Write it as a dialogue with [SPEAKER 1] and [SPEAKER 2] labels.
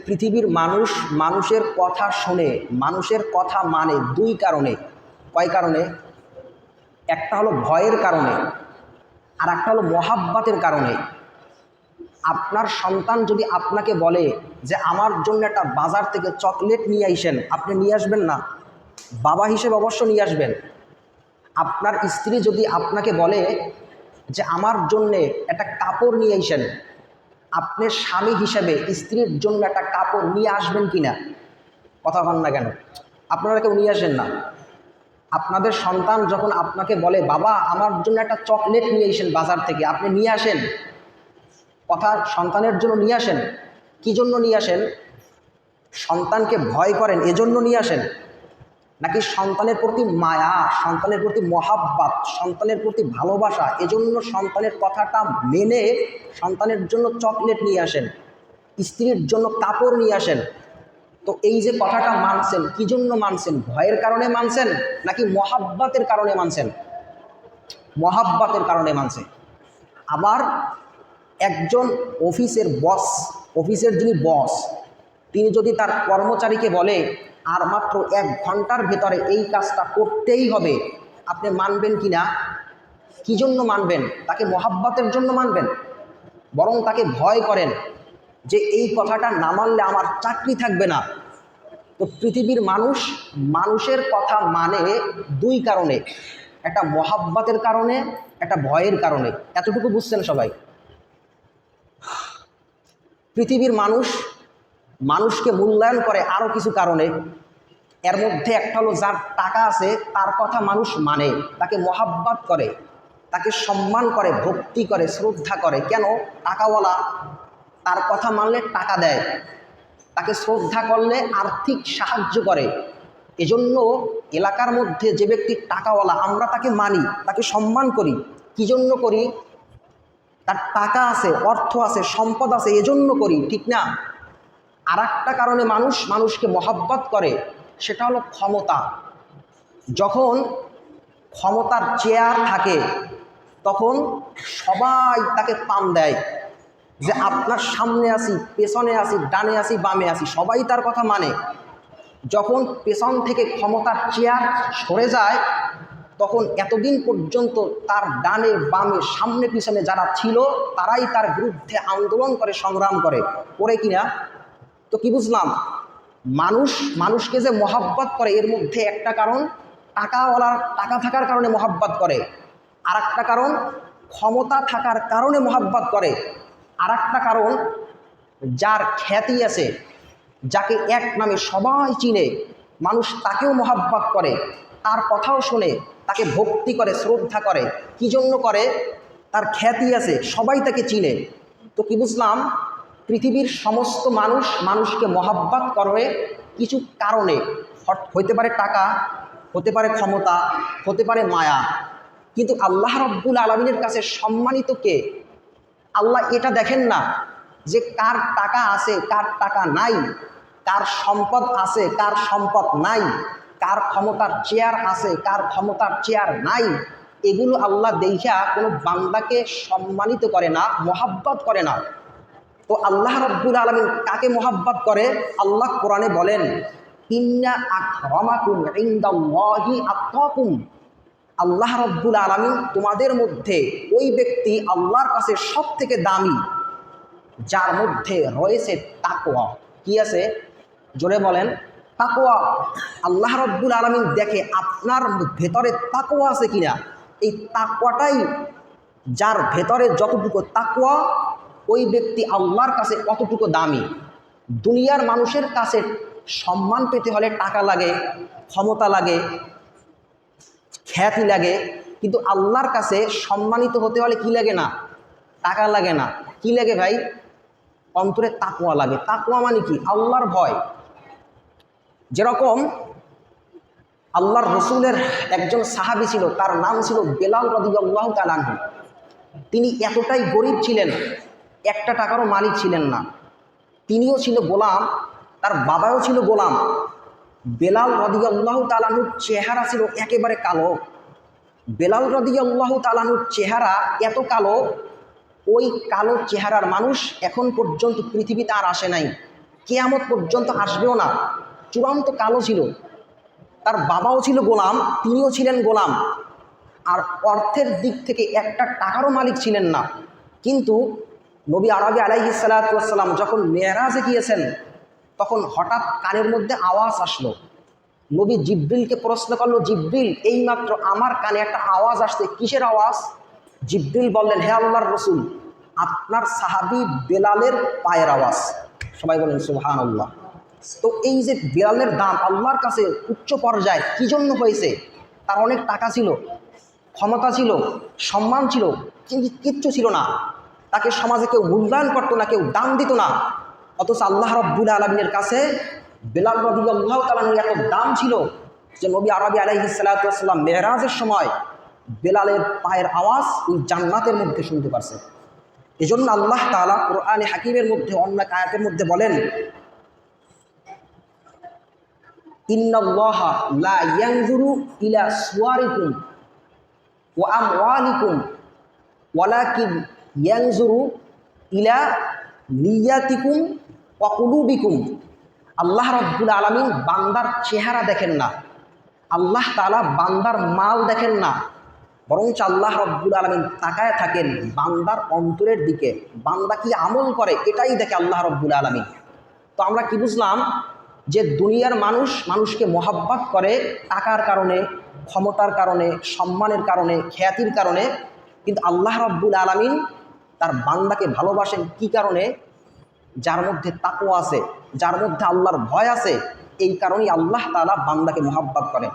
[SPEAKER 1] পৃথিবীর মানুষ মানুষের কথা শোনে, মানুষের কথা মানে দুই কারণে। কয় কারণে? একটা হলো ভয়ের কারণে, আর একটা হলো মহাব্বতের কারণে। আপনার সন্তান যদি আপনাকে বলে যে আমার জন্য একটা বাজার থেকে চকলেট নিয়ে আইসেন, আপনি নিয়ে আসবেন না? বাবা হিসেবে অবশ্য নিয়ে আসবেন। আপনার স্ত্রী যদি আপনাকে বলে যে আমার জন্যে একটা কাপড় নিয়ে আইসেন, আপনি স্বামী হিসেবে স্ত্রীর জন্য একটা কাপড় নিয়ে আসবেন কিনা? কথা বলেন না কেন? আপনারা কেউ নিয়ে আসেন না। আপনাদের সন্তান যখন আপনাকে বলে বাবা আমার জন্য একটা চকলেট নিয়ে আসেন বাজার থেকে, আপনি নিয়ে আসেন? কথা সন্তানের জন্য নিয়ে আসেন। কি জন্য নিয়ে আসেন? সন্তানকে ভয় করেন এজন্য নিয়ে আসেন, নাকি সন্তানের প্রতি মায়া, সন্তানের প্রতি মহাব্বত, সন্তানের প্রতি ভালোবাসা, এজন্য সন্তানের কথাটা মেনে সন্তানের জন্য চকলেট নিয়ে আসেন, স্ত্রীর জন্য কাপড় নিয়ে আসেন? তো এই যে কথাটা মানছেন, কি জন্য মানছেন? ভয়ের কারণে মানছেন নাকি মহাব্বতের কারণে মানছেন? মহাব্বতের কারণে মানছে। আবার একজন অফিসের বস, অফিসের যিনি বস, তিনি যদি তার কর্মচারীকে বলে আর মাত্র 1 ঘন্টার ভেতরে এই কাজটা করতেই হবে, আপনি মানবেন কি না? কী জন্য মানবেন? তাকে মহাব্বতের জন্য মানবেন, বরং তাকে ভয় করেন যে এই কথাটা না মানলে আমার চাকরি থাকবে না। তো পৃথিবীর মানুষ মানুষের কথা মানে দুই কারণে, একটা মহাব্বতের কারণে, একটা ভয়ের কারণে। এতটুকু বুঝছেন সবাই? পৃথিবীর মানুষ মানুষকে মূল্যায়ন করে আরও কিছু কারণে। এর মধ্যে একটা হলো যার টাকা আছে তার কথা মানুষ মানে, তাকে মহাব্বত করে, তাকে সম্মান করে, ভক্তি করে, শ্রদ্ধা করে। কেন? টাকাওয়ালা, তার কথা মানলে টাকা দেয়, তাকে শ্রদ্ধা করলে আর্থিক সাহায্য করে। এজন্য এলাকার মধ্যে যে ব্যক্তি টাকাওয়ালা আমরা তাকে মানি, তাকে সম্মান করি। কি জন্য করি? তার টাকা আছে, অর্থ আছে, সম্পদ আছে, এজন্য করি, ঠিক না? আর একটা কারণে মানুষ মানুষকে মহাব্বত করে, সেটা হলো ক্ষমতা। যখন ক্ষমতার চেয়ার থাকে তখন সবাই তাকে পাম দেয়, যে আপনার সামনে আসি, পেছনে আসি, ডানে আসি, বামে আসি, সবাই তার কথা মানে। যখন পেছন থেকে ক্ষমতার চেয়ার সরে যায় তখন এতদিন পর্যন্ত তার ডানে বামে সামনে পিছনে যারা ছিল তারাই তার বিরুদ্ধে আন্দোলন করে, সংগ্রাম করে। করে কিনা? তো কি বুঝলাম? মানুষ মানুষকে যে মহাব্বত করে এর মধ্যে একটা কারণ টাকাওয়ালার, টাকা থাকার কারণে মহাব্বত করে। আর একটা কারণ ক্ষমতা থাকার কারণে মহাব্বত করে। আর একটা কারণ যার খ্যাতি আছে, যাকে এক নামে সবাই চিনে, মানুষ তাকেও মহাব্বত করে, তার কথাও শোনে, তাকে ভক্তি করে, শ্রদ্ধা করে। কি জন্য করে? তার খ্যাতি আছে, সবাই তাকে চিনে। তো কি বুঝলাম? পৃথিবীর সমস্ত মানুষ মানুষকে মহাব্বত করে কিছু কারণে। হতে পারে টাকা, হতে পারে ক্ষমতা, হতে পারে মায়া। কিন্তু আল্লাহ রাব্বুল আলামিনের কাছে সম্মানিত কে? আল্লাহ এটা দেখেন না যে কার টাকা আছে, কার টাকা নাই, কার সম্পদ আছে, কার সম্পদ নাই, কার ক্ষমতার চেয়ার আছে, কার ক্ষমতার চেয়ার নাই। এগুলো আল্লাহ দেখিয়া কোনো বান্দাকে সম্মানিত করে না, মহাব্বত করে না। তো আল্লাহ রাব্বুল আলামিন কাকে মহাব্বত করে? আল্লাহ কোরআনে বলেন, ইন্না আকরামাকুম ইনদাল্লাহি আতকাকুম। আল্লাহ রাব্বুল আলামিন তোমাদের মধ্যে ওই ব্যক্তি আল্লাহর কাছে সব থেকে দামি যার মধ্যে রয়েছে তাকওয়া। কি আছে? জোরে বলেন, তাকওয়া। আল্লাহ রাব্বুল আলামিন দেখে আপনার ভেতরে তাকওয়া আছে কিনা। এই তাকওয়াটাই, যার ভেতরে যতটুকু তাকওয়া, ওই ব্যক্তি আল্লাহর কাছে কতটুকু দামি। দুনিয়ার মানুষের কাছে সম্মান পেতে হলে টাকা লাগে, ক্ষমতা লাগে, খ্যাতি লাগে, কিন্তু আল্লাহর কাছে সম্মানিত হতে হলে কি লাগে না? টাকা লাগে না। কি লাগে ভাই? অন্তরে তাকওয়া লাগে। তাকওয়া মানে কি? আল্লাহর ভয়। যেরকম আল্লাহর রসুলের একজন সাহাবী ছিল, তার নাম ছিল বেলাল রাদিয়াল্লাহু তাআলা আনহু। তিনি এতটাই গরিব ছিলেন, একটা টাকারও মালিক ছিলেন না। তিনিও ছিল গোলাম, তার বাবাও ছিল গোলাম। বেলাল রাদিয়াল্লাহু তাআলা আনহুর চেহারা ছিল একেবারে কালো। বেলাল রাদিয়াল্লাহু তাআলা আনহুর চেহারা এত কালো, ওই কালো চেহারার মানুষ এখন পর্যন্ত পৃথিবীতে আর আসে নাই। কিয়ামত পর্যন্ত আসবেও না, চূড়ান্ত কালো ছিল। তার বাবাও ছিল গোলাম, তিনিও ছিলেন গোলাম, আর অর্থের দিক থেকে একটা টাকারও মালিক ছিলেন না। কিন্তু নবী আরবি আলাইহিস সালাতু ওয়াস সালাম যখন মেরাজে গিয়েছেন, তখন হঠাৎ কানের মধ্যে আওয়াজ আসলো। নবী জিব্রিলকে প্রশ্ন করলো, জিব্রিল, এইমাত্র আমার কানে একটা আওয়াজ আসছে, কিসের আওয়াজ? জিব্রিল বললেন, হে আল্লাহর রসুল, আপনার সাহাবী বেলালের পায়ের আওয়াজ। সবাই বলেন সুবহানাল্লাহ। তো এই যে বেলালের দাম আল্লাহর কাছে উচ্চ পর্যায়ে কী জন্য হয়েছে? তার অনেক টাকা ছিল, ক্ষমতা ছিল, সম্মান ছিল, কিন্তু কিচ্ছু ছিল না। তাকে সমাজে কেউ মূল্যায়ন করতো না, কেউ দাম দিত না। অথচ আল্লাহ রাব্বুল আলামিনের কাছে বেলাল রাদিয়াল্লাহু তাআলা এত দাম ছিল যে নবী আরবি আলাইহিস সালাতু ওয়াস সালাম মেরাজের সময় বেলালের পায়ের আওয়াজ ওই জান্নাতের মধ্যে শুনতে পারছে। এজন্য আল্লাহ তাআলা কোরআনে হাকিমের মধ্যে অন্য আয়াতের মধ্যে বলেন, ইন্নাল্লাহা লা ইয়ানজুরু ইলা সুওয়ারিকুম ওয়া আমওয়ালিকুম ওয়ালাকিন ইয়ানজুরু ইলা নিয়াতিকুম ওয়া কুলুবিকুম। আল্লাহ রাব্বুল আলামিন বান্দার চেহারা দেখেন না, আল্লাহ তাআলা বান্দার মাল দেখেন না, বরঞ্চ আল্লাহ রাব্বুল আলামিন তাকায় থাকেন বান্দার অন্তরের দিকে। বান্দা কি আমল করে এটাই দেখে আল্লাহ রাব্বুল আলামিন। তো আমরা কি বুঝলাম? যে দুনিয়ার মানুষ মানুষকে মহাব্বত করে টাকার কারণে, ক্ষমতার কারণে, সম্মানের কারণে, খ্যাতির কারণে, কিন্তু আল্লাহ রাব্বুল আলামিন তার বান্দাকে ভালোবাসেন কি কারণে? যার মধ্যে তাকওয়া আছে, যার মধ্যে আল্লাহর ভয় আছে, এই কারণেই আল্লাহ তাআলা বান্দাকে মহাব্বত করেন।